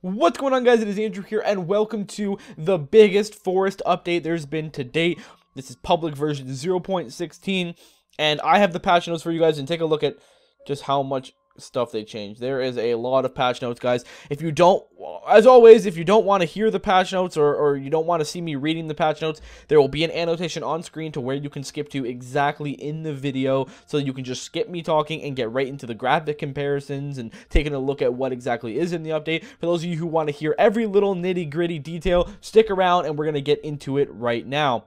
What's going on, guys? It is Andrew here, and welcome to the biggest forest update there's been to date. This is public version 0.16, and I have the patch notes for you guys, and take a look at just how much stuff they changed. There is a lot of patch notes, guys. If you don't, as always, if you don't want to hear the patch notes or you don't want to see me reading the patch notes, there will be an annotation on screen to where you can skip to exactly in the video, so you can just skip me talking and get right into the graphic comparisons and taking a look at what exactly is in the update. For those of you who want to hear every little nitty-gritty detail, stick around and we're going to get into it right now.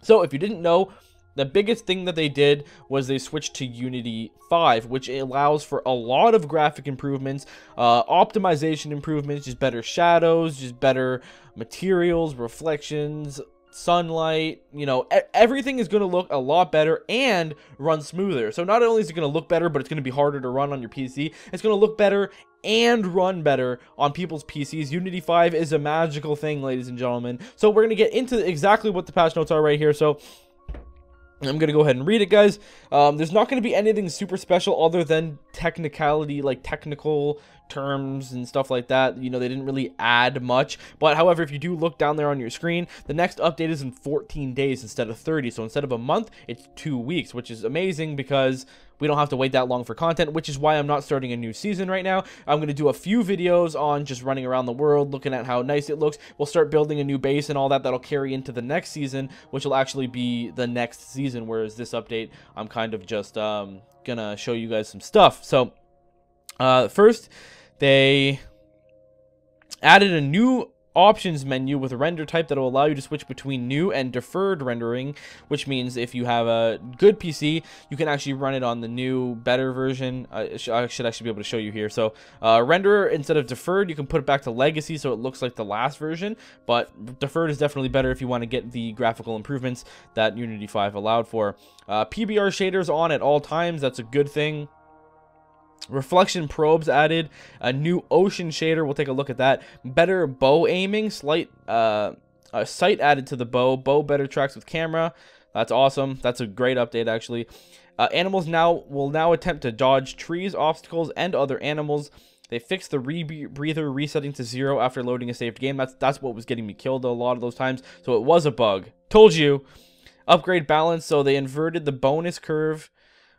So if you didn't know, the biggest thing that they did was they switched to Unity 5, which allows for a lot of graphic improvements, optimization improvements, just better shadows, just better materials, reflections, sunlight. You know, everything is going to look a lot better and run smoother. So not only is it going to look better, but it's going to be harder to run on your PC. It's going to look better and run better on people's PCs. Unity 5 is a magical thing, ladies and gentlemen. So we're going to get into exactly what the patch notes are right here. So I'm going to go ahead and read it, guys. There's not going to be anything super special other than technicality, like technical terms and stuff like that. You know, they didn't really add much. But however, if you do look down there on your screen, the next update is in 14 days instead of 30. So instead of a month, it's 2 weeks, which is amazing because we don't have to wait that long for content, which is why I'm not starting a new season right now. I'm going to do a few videos on just running around the world, looking at how nice it looks. We'll start building a new base and all that. That'll carry into the next season, which will actually be the next season, whereas this update, I'm kind of just gonna show you guys some stuff. So first, they added a new options menu with a render type that will allow you to switch between new and deferred rendering, which means if you have a good PC, you can actually run it on the new, better version. I should actually be able to show you here. So render instead of deferred, you can put it back to legacy so it looks like the last version, but deferred is definitely better if you want to get the graphical improvements that Unity 5 allowed for. PBR shaders on at all times, that's a good thing. Reflection probes added, a new ocean shader, we'll take a look at that. Better bow aiming, sight added to the bow better tracks with camera. That's awesome. That's a great update, actually. Animals will now attempt to dodge trees, obstacles, and other animals. They fixed the rebreather resetting to 0 after loading a saved game. That's what was getting me killed a lot of those times, so it was a bug. Told you. Upgrade balance, so they inverted the bonus curve.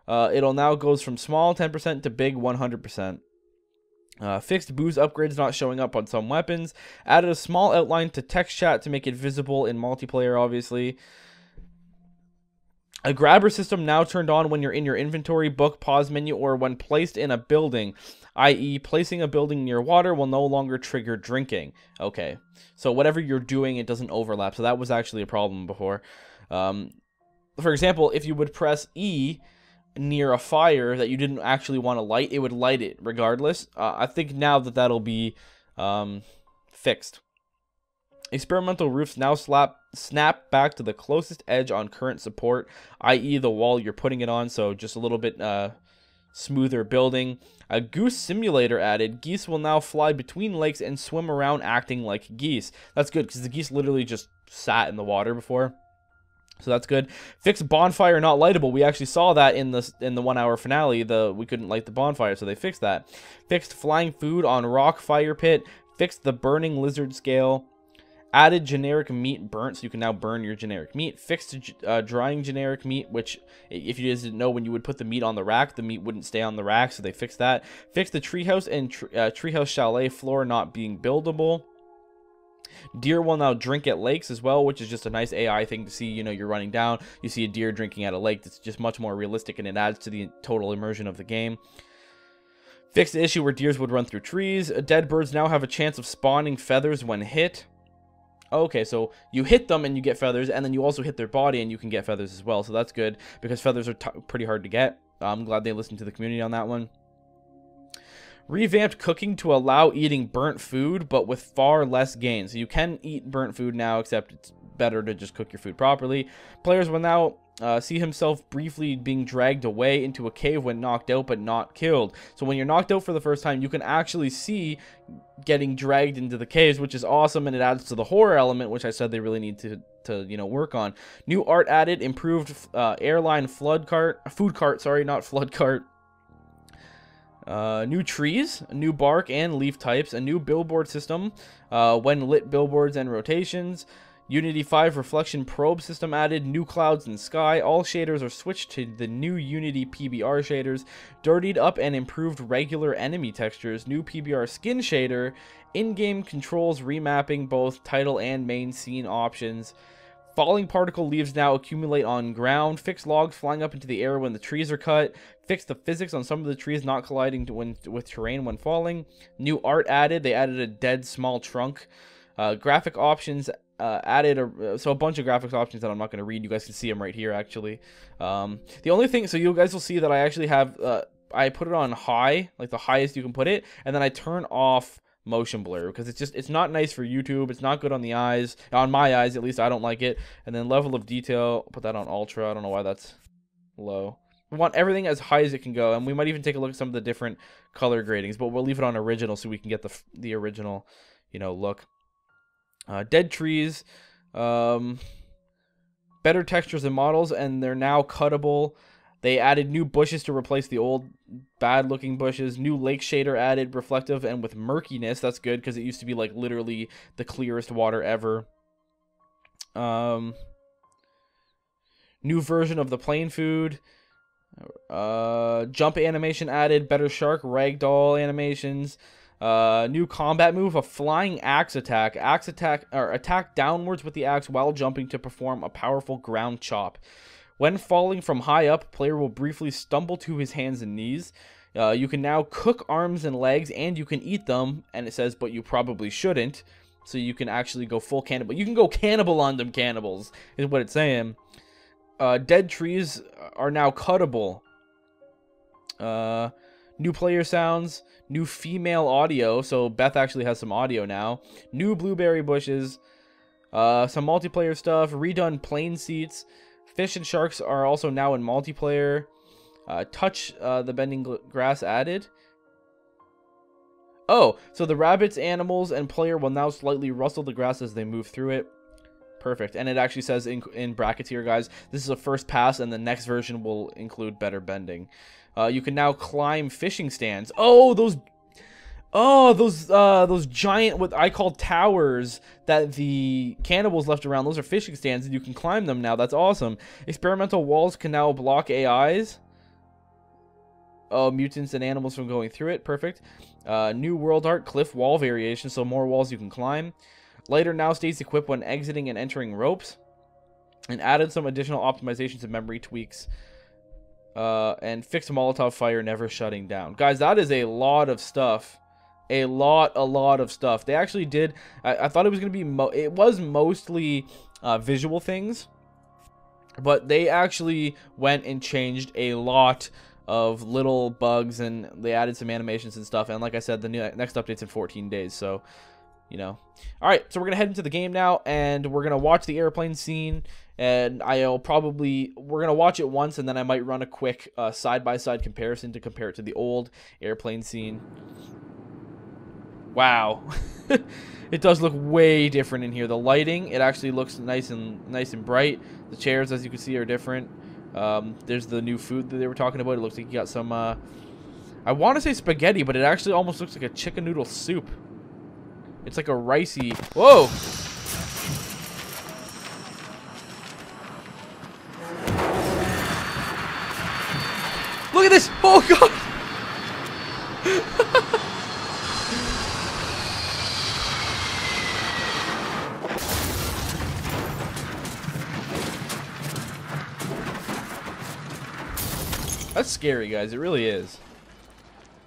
It'll now goes from small 10% to big 100%. Fixed boost upgrades not showing up on some weapons. Added a small outline to text chat to make it visible in multiplayer, obviously. A grabber system now turned on when you're in your inventory, book, pause menu, or when placed in a building, i.e. placing a building near water will no longer trigger drinking. Okay, so whatever you're doing, it doesn't overlap. So that was actually a problem before. For example, if you would press E near a fire that you didn't actually want to light, it would light it regardless. I think now that that'll be fixed. Experimental roofs now snap back to the closest edge on current support, i.e. the wall you're putting it on, so just a little bit smoother building. A goose simulator added. Geese will now fly between lakes and swim around acting like geese. That's good because the geese literally just sat in the water before. So that's good. Fixed bonfire not lightable. We actually saw that in the 1 hour finale. We couldn't light the bonfire, so they fixed that. Fixed flying food on rock fire pit. Fixed the burning lizard scale. Added generic meat burnt, so you can now burn your generic meat. Fixed drying generic meat, which if you didn't know, when you would put the meat on the rack, the meat wouldn't stay on the rack, so they fixed that. Fixed the treehouse and treehouse chalet floor not being buildable. Deer will now drink at lakes as well, which is just a nice AI thing to see. You know, you're running down, you see a deer drinking at a lake. That's just much more realistic, and it adds to the total immersion of the game. Fixed the issue where deers would run through trees. Dead birds now have a chance of spawning feathers when hit. Okay, so you hit them and you get feathers, and then you also hit their body and you can get feathers as well. So that's good because feathers are pretty hard to get. I'm glad they listened to the community on that one. Revamped cooking to allow eating burnt food, but with far less gain. So you can eat burnt food now, except it's better to just cook your food properly. Players will now see himself briefly being dragged away into a cave when knocked out, but not killed. So when you're knocked out for the first time, you can actually see getting dragged into the caves, which is awesome, and it adds to the horror element, which I said they really need to you know, work on. New art added, improved airline food cart, sorry, not flood cart. New trees, new bark and leaf types, a new billboard system, when lit billboards and rotations, Unity 5 reflection probe system added, new clouds in sky, all shaders are switched to the new Unity PBR shaders, dirtied up and improved regular enemy textures, new PBR skin shader, in-game controls remapping both title and main scene options. Falling particle leaves now accumulate on ground. Fix logs flying up into the air when the trees are cut. Fix the physics on some of the trees not colliding with terrain when falling. New art added. They added a dead small trunk. Graphic options added. So a bunch of graphics options that I'm not going to read. You guys can see them right here, actually. The only thing, so you guys will see that I actually have, I put it on high, like the highest you can put it. And then I turn off motion blur because it's not nice for YouTube. It's not good on the eyes, on my eyes at least. I don't like it. And then level of detail, put that on ultra. I don't know why that's low. We want everything as high as it can go, and we might even take a look at some of the different color gradings, but we'll leave it on original so we can get the original, you know, look. Dead trees, better textures and models, and they're now cuttable. They added new bushes to replace the old bad-looking bushes. New lake shader added, reflective and with murkiness. That's good because it used to be like literally the clearest water ever. New version of the plain food. Jump animation added. Better shark ragdoll animations. New combat move, a flying axe attack. Axe attack, or attack downwards with the axe while jumping to perform a powerful ground chop. When falling from high up, player will briefly stumble to his hands and knees. You can now cook arms and legs, and you can eat them. And it says, but you probably shouldn't. So you can actually go full cannibal. You can go cannibal on them cannibals, is what it's saying. Dead trees are now cuttable. New player sounds. New female audio. So Beth actually has some audio now. New blueberry bushes. Some multiplayer stuff. Redone plane seats. Fish and sharks are also now in multiplayer. Touch the bending grass added. Oh, so the rabbits, animals, and player will now slightly rustle the grass as they move through it. Perfect. And it actually says in brackets here, guys, this is a first pass, and the next version will include better bending. You can now climb fishing stands. Oh, those giant, what I call towers that the cannibals left around. Those are fishing stands, and you can climb them now. That's awesome. Experimental walls can now block AIs. Oh, mutants and animals from going through it. Perfect. New world art, cliff wall variation, so more walls you can climb. Lighter now stays equipped when exiting and entering ropes. And added some additional optimizations and memory tweaks. And fixed Molotov fire never shutting down. Guys, that is a lot of stuff. A lot of stuff. They actually did. I thought it was going to be it was mostly visual things, but they actually went and changed a lot of little bugs, and they added some animations and stuff. And like I said, the next update's in 14 days, so you know. All right, so we're gonna head into the game now, and we're gonna watch the airplane scene. And we're gonna watch it once, and then I might run a quick side-by-side comparison to compare it to the old airplane scene. Wow. It does look way different in here. The lighting, it actually looks nice and bright. The chairs, as you can see, are different. There's the new food that they were talking about. It looks like you got some I want to say spaghetti, but it actually almost looks like a chicken noodle soup. It's like a ricey. Whoa. Look at this. Oh god. That's scary, guys. It really is.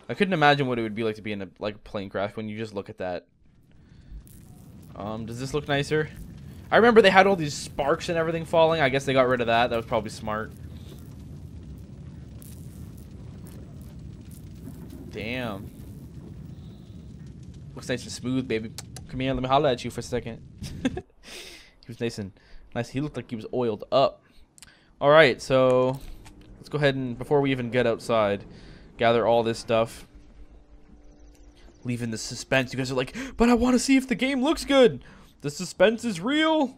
I couldn't imagine what it would be like to be in a plane crash when you just look at that. Does this look nicer? I remember they had all these sparks and everything falling. I guess they got rid of that. That was probably smart. Damn. Looks nice and smooth, baby. Come here, let me holler at you for a second. He was nice and nice. He looked like he was oiled up. All right, so let's go ahead and, before we even get outside, gather all this stuff. Leaving the suspense. You guys are like, but I want to see if the game looks good. The suspense is real.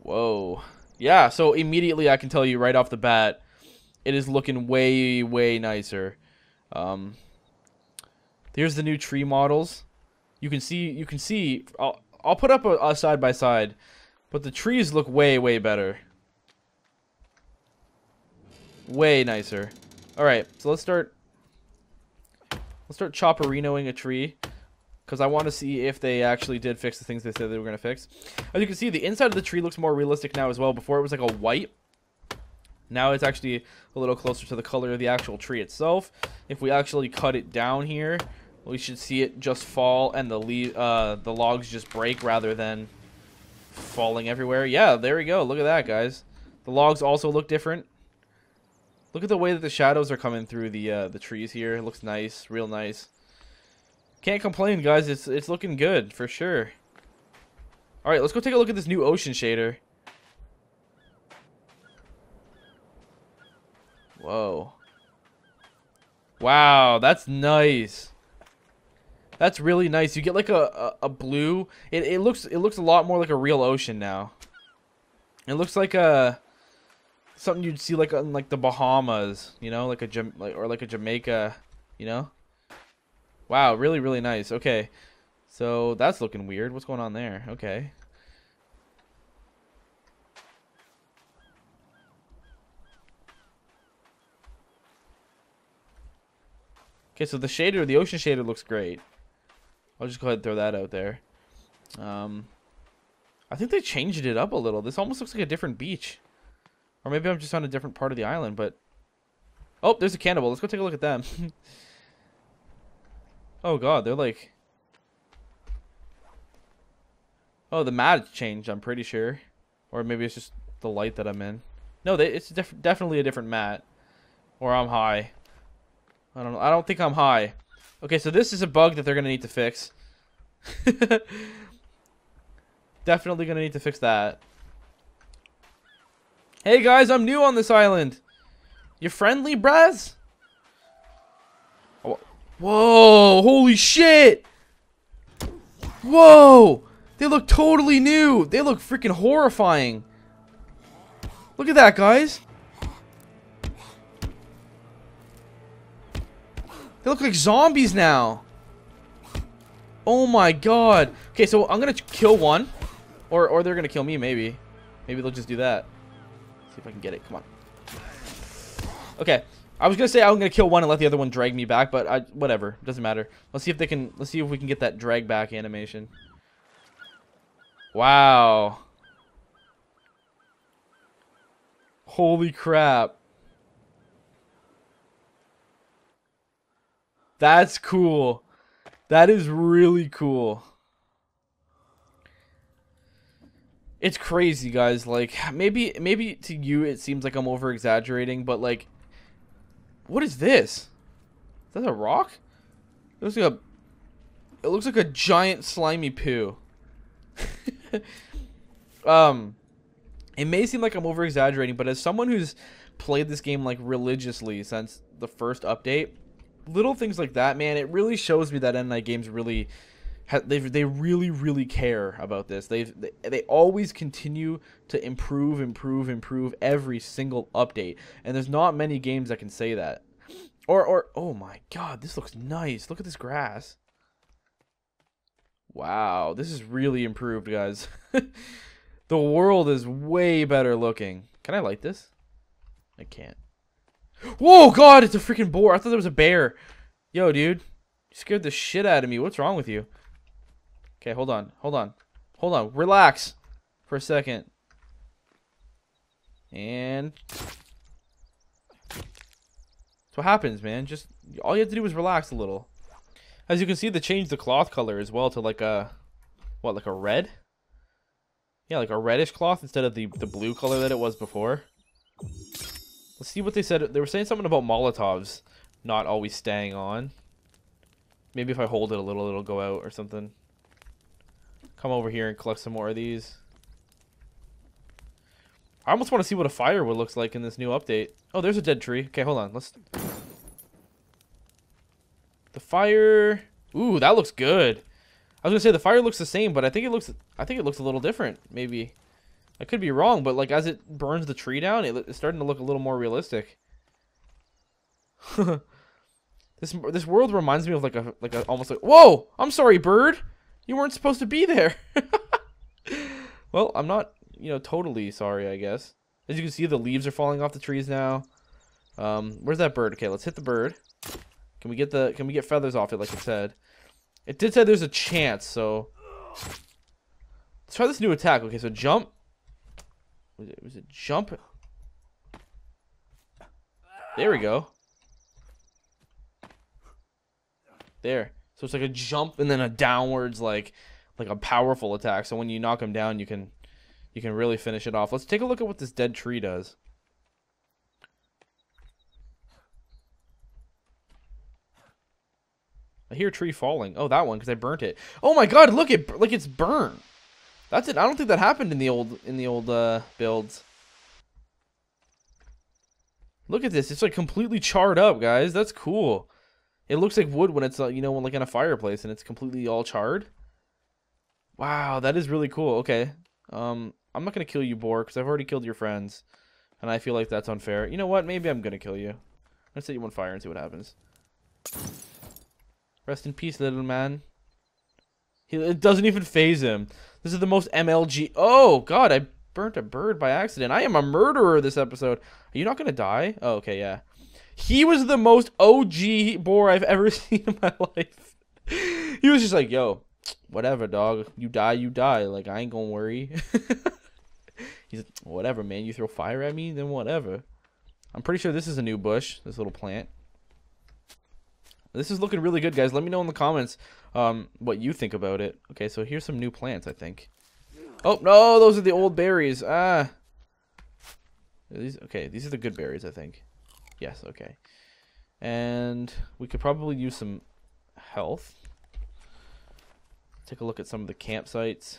Whoa. Yeah, so immediately I can tell you right off the bat, it is looking way, way nicer. Here's the new tree models. You can see. I'll put up a side by side, but the trees look way, way better. Way nicer. All right, so let's start chopperinoing a tree, because I want to see if they actually did fix the things they said they were going to fix. As you can see, the inside of the tree looks more realistic now as well. Before it was like a white. Now it's actually a little closer to the color of the actual tree itself. If we actually cut it down here, we should see it just fall and the logs just break rather than falling everywhere. Yeah, there we go. Look at that, guys. The logs also look different. Look at the way that the shadows are coming through the trees here. It looks nice, real nice. Can't complain, guys. It's looking good for sure. All right, let's go take a look at this new ocean shader. Whoa. Wow, that's nice. That's really nice. You get like a blue. It looks a lot more like a real ocean now. It looks like something you'd see like on like the Bahamas, you know, like a Jamaica, you know. Wow, really, really nice. Okay, so that's looking weird. What's going on there? Okay. Okay, so the shader, the ocean shader looks great. I'll just go ahead and throw that out there. I think they changed it up a little. This almost looks like a different beach. Or maybe I'm just on a different part of the island, but... Oh, there's a cannibal. Let's go take a look at them. Oh, God, they're like... Oh, the mat's changed, I'm pretty sure. Or maybe it's just the light that I'm in. No, it's definitely a different mat. Or I'm high. I don't know. I don't think I'm high. Okay, so this is a bug that they're going to need to fix. Definitely going to need to fix that. Hey, guys, I'm new on this island. You friendly, Braz? Oh, whoa, holy shit. Whoa. They look totally new. They look freaking horrifying. Look at that, guys. They look like zombies now. Oh my god. Okay, so I'm gonna kill one. Or they're gonna kill me, maybe. Maybe they'll just do that. See if I can get it. Come on. Okay. I was gonna say I'm gonna kill one and let the other one drag me back, but whatever. Doesn't matter. Let's see if we can get that drag back animation. Wow. Holy crap. That's cool. That is really cool. It's crazy, guys. Like, maybe to you it seems like I'm over exaggerating, but like, what is this? Is that a rock? It looks like a giant slimy poo. It may seem like I'm over exaggerating, but as someone who's played this game like religiously since the first update, little things like that, man, it really shows me that N Games really they really care about this. They always continue to improve every single update, and there's not many games that can say that. Or oh my god, this looks nice. Look at this grass. Wow, this is really improved, guys. The world is way better looking. Can I light this? I can't. Whoa, god, it's a freaking boar. I thought there was a bear. Yo, dude, you scared the shit out of me. What's wrong with you? Okay, hold on. Relax for a second. And that's what happens, man. Just all you have to do is relax a little. As you can see, they changed the cloth color as well to like a like a red? Yeah, like a reddish cloth instead of the blue color that it was before. Let's see what they said. They were saying something about Molotovs not always staying on. Maybe if I hold it a little, it'll go out or something. Come over here and collect some more of these. I almost want to see what a firewood looks like in this new update. Oh, there's a dead tree. Okay, hold on. The fire. Ooh, that looks good. I was gonna say the fire looks the same, but I think it looks a little different. Maybe I could be wrong, but like as it burns the tree down, it's starting to look a little more realistic. This world reminds me of like a almost like, whoa! I'm sorry, bird. You weren't supposed to be there. Well, I'm not, you know, totally sorry, I guess. As you can see, the leaves are falling off the trees now. Where's that bird? Okay, let's hit the bird. Can we get feathers off it like it said? It did say there's a chance, so let's try this new attack. Okay, so jump. Was it jump? There we go. There. So it's like a jump and then a downwards, like a powerful attack. So when you knock him down, you can really finish it off. Let's take a look at what this dead tree does. I hear a tree falling. Oh, that one, because I burnt it. Oh my god, look, like it's burned. That's it. I don't think that happened in the old builds. Look at this. It's like completely charred up, guys. That's cool. It looks like wood when it's you know, like in a fireplace and it's completely all charred. Wow, that is really cool. Okay. I'm not gonna kill you, boar, because I've already killed your friends, and I feel like that's unfair. You know what? Maybe I'm gonna kill you. Let's set you on fire and see what happens. Rest in peace, little man. It doesn't even phase him. This is the most MLG. Oh, God, I burnt a bird by accident. I am a murderer this episode. Are you not going to die? Oh, okay, yeah. He was the most OG boar I've ever seen in my life. He was just like, yo, whatever, dog. You die, you die. Like, I ain't going to worry. He's like, whatever, man. You throw fire at me, then whatever. I'm pretty sure this is a new bush, this little plant. This is looking really good, guys. Let me know in the comments what you think about it. Okay, so here's some new plants, I think. Oh, no, those are the old berries. Ah. Okay, these are the good berries, I think. Yes, okay. And we could probably use some health. Take a look at some of the campsites.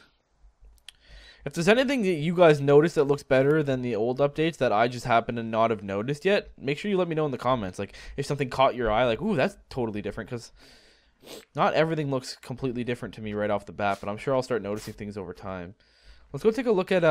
If there's anything that you guys notice that looks better than the old updates that I just happen to not have noticed yet, make sure you let me know in the comments. Like, if something caught your eye, like, ooh, that's totally different, because not everything looks completely different to me right off the bat, but I'm sure I'll start noticing things over time. Let's go take a look at,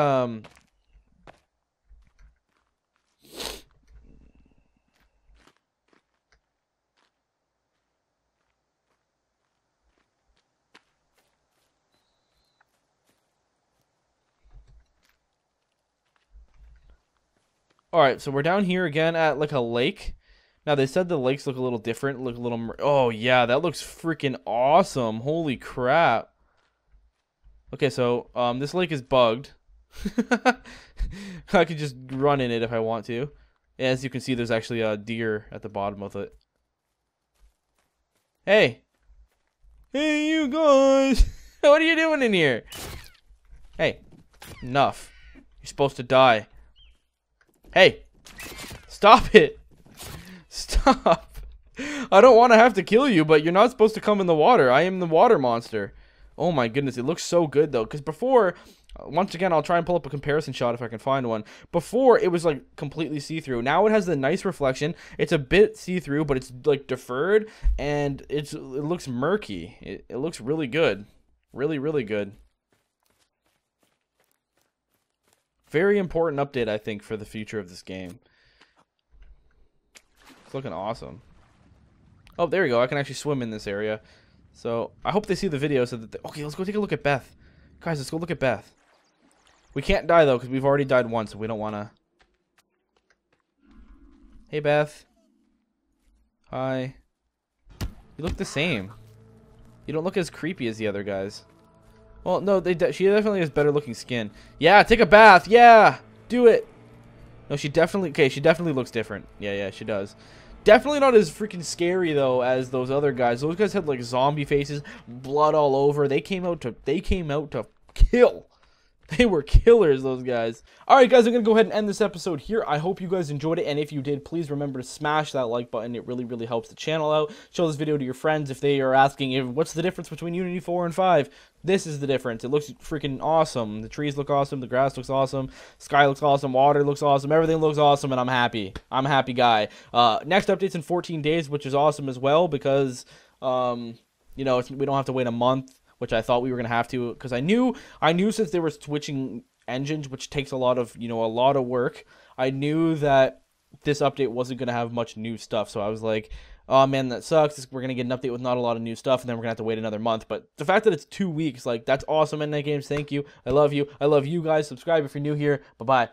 Alright, so we're down here again at, like, a lake. Now, they said the lakes look a little different, look a little... Oh, yeah, that looks freaking awesome. Holy crap. Okay, so, this lake is bugged. I could just run in it if I want to. As you can see, there's actually a deer at the bottom of it. Hey! Hey, you guys! What are you doing in here? Hey, enough. You're supposed to die. Hey, stop it. Stop. I don't want to have to kill you, but you're not supposed to come in the water. I am the water monster. Oh my goodness, it looks so good though. Because before, once again, I'll try and pull up a comparison shot if I can find one. Before, it was like completely see-through. Now it has the nice reflection. It's a bit see-through, but it's like deferred. And it looks murky. It looks really good. Really, really good. Very important update, I think, for the future of this game. It's looking awesome. Oh, there we go. I can actually swim in this area. So, I hope they see the video so that okay, let's go take a look at Beth. Guys, let's go look at Beth. We can't die, though, because we've already died once, so we don't want to... Hey, Beth. Hi. You look the same. You don't look as creepy as the other guys. Well, no, she definitely has better looking skin. Yeah, take a bath. Yeah, do it. No, she definitely... Okay, she definitely looks different. Yeah, she does. Definitely not as freaking scary, though, as those other guys. Those guys had, like, zombie faces, blood all over. They came out to kill. They were killers, those guys. Alright, guys, I'm going to go ahead and end this episode here. I hope you guys enjoyed it, and if you did, please remember to smash that like button. It really, really helps the channel out. Show this video to your friends if they are asking, what's the difference between Unity 4 and 5? This is the difference. It looks freaking awesome. The trees look awesome. The grass looks awesome. Sky looks awesome. Water looks awesome. Everything looks awesome, and I'm happy. I'm a happy guy. Next update's in 14 days, which is awesome as well, because, you know, we don't have to wait a month, which I thought we were gonna have to, because I knew since they were switching engines, which takes a lot of work. I knew that this update wasn't going to have much new stuff. So I was like, oh man, that sucks. We're going to get an update with not a lot of new stuff, and then we're going to have to wait another month. But the fact that it's 2 weeks, like, that's awesome, Midnight Games. Thank you. I love you. I love you guys. Subscribe if you're new here. Bye-bye.